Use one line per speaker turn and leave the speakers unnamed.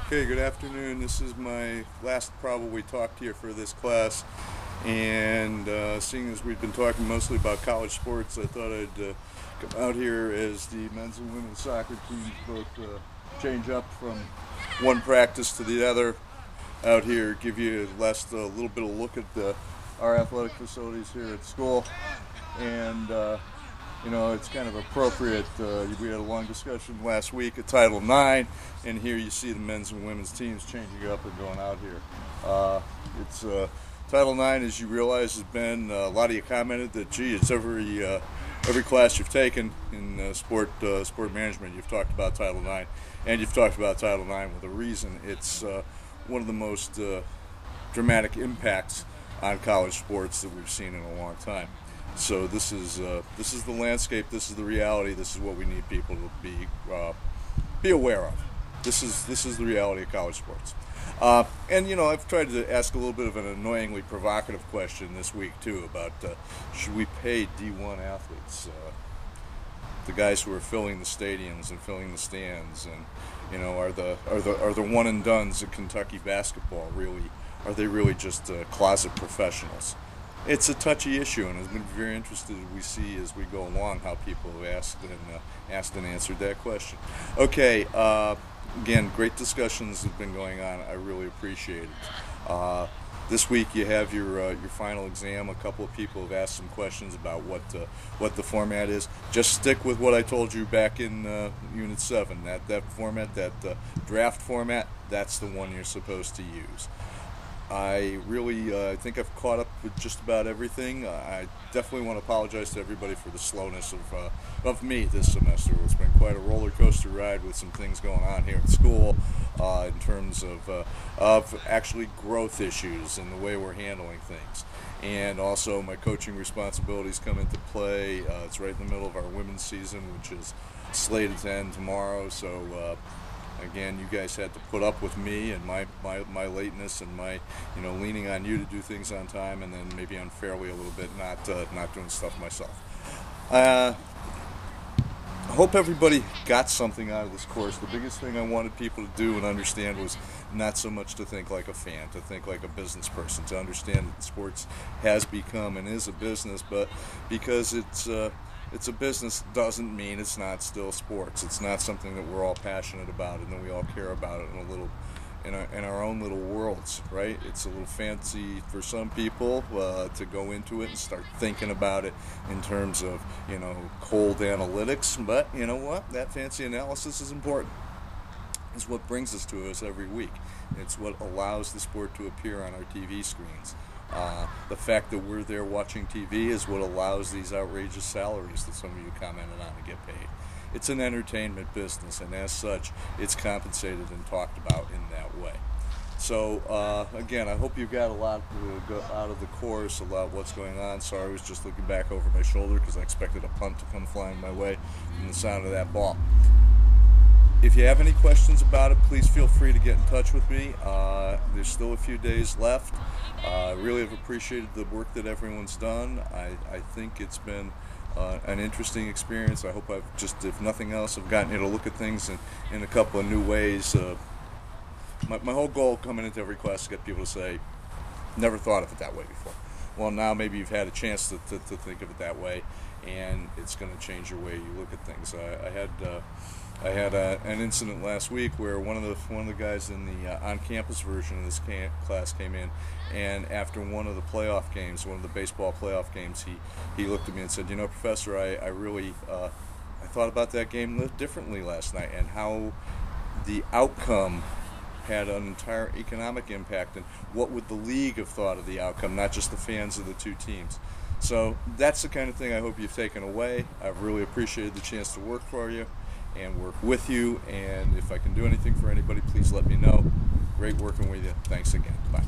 Okay, good afternoon. This is my last probably talk here for this class. And seeing as we've been talking mostly about college sports, I thought I'd come out here as the men's and women's soccer teams both change up from one practice to the other out here, give you a little bit of look at our athletic facilities here at school. And it's kind of appropriate. We had a long discussion last week at Title IX, and here you see the men's and women's teams changing up and going out here. It's Title IX, as you realize, has been a lot of you commented that, gee, it's every class you've taken in sport management. You've talked about Title IX, and you've talked about Title IX with a reason. It's one of the most dramatic impacts on college sports that we've seen in a long time. So this is the landscape. This is the reality. This is what we need people to be aware of. This is the reality of college sports. And I've tried to ask a little bit of an annoyingly provocative question this week too about should we pay D1 athletes, the guys who are filling the stadiums and filling the stands, and are the one and dones of Kentucky basketball really just closet professionals? It's a touchy issue, and it's been very interesting. We see as we go along how people have asked and answered that question. Okay, again, great discussions have been going on. I really appreciate it. This week you have your final exam. A couple of people have asked some questions about what the format is. Just stick with what I told you back in Unit 7. That format, that draft format, that's the one you're supposed to use. I think I've caught up with just about everything. I definitely want to apologize to everybody for the slowness of me this semester. It's been quite a roller coaster ride with some things going on here at school in terms of actually growth issues and the way we're handling things. And also my coaching responsibilities come into play. It's right in the middle of our women's season, which is slated to end tomorrow. So again, you guys had to put up with me and my lateness and my leaning on you to do things on time, and then maybe unfairly a little bit not doing stuff myself. I hope everybody got something out of this course. The biggest thing I wanted people to do and understand was not so much to think like a fan, to think like a business person, to understand that sports has become and is a business, but because it's a business doesn't mean it's not still sports. It's not something that we're all passionate about and that we all care about it in our own little worlds, right? It's a little fancy for some people to go into it and start thinking about it in terms of cold analytics. But you know what? That fancy analysis is important. It's what brings us to us every week. It's what allows the sport to appear on our TV screens. The fact that we're there watching TV is what allows these outrageous salaries that some of you commented on to get paid. It's an entertainment business, and as such, it's compensated and talked about in that way. So, again, I hope you got a lot out of the course, a lot of what's going on. Sorry, I was just looking back over my shoulder because I expected a punt to come flying my way from the sound of that ball. If you have any questions about it, please feel free to get in touch with me. There's still a few days left. I really have appreciated the work that everyone's done. I think it's been an interesting experience. I hope I've just, if nothing else, I've gotten you to look at things in a couple of new ways. My whole goal coming into every class is to get people to say, never thought of it that way before. Well, now maybe you've had a chance to think of it that way, and it's going to change your way you look at things. I had an incident last week where one of the guys in the on-campus version of this class came in, and after one of the playoff games, one of the baseball playoff games, he looked at me and said, Professor, I really I thought about that game differently last night, and how the outcome had an entire economic impact, and what would the league have thought of the outcome, not just the fans of the two teams. So that's the kind of thing I hope you've taken away. I've really appreciated the chance to work for you and work with you, and if I can do anything for anybody, please let me know. Great working with you. Thanks again. Bye.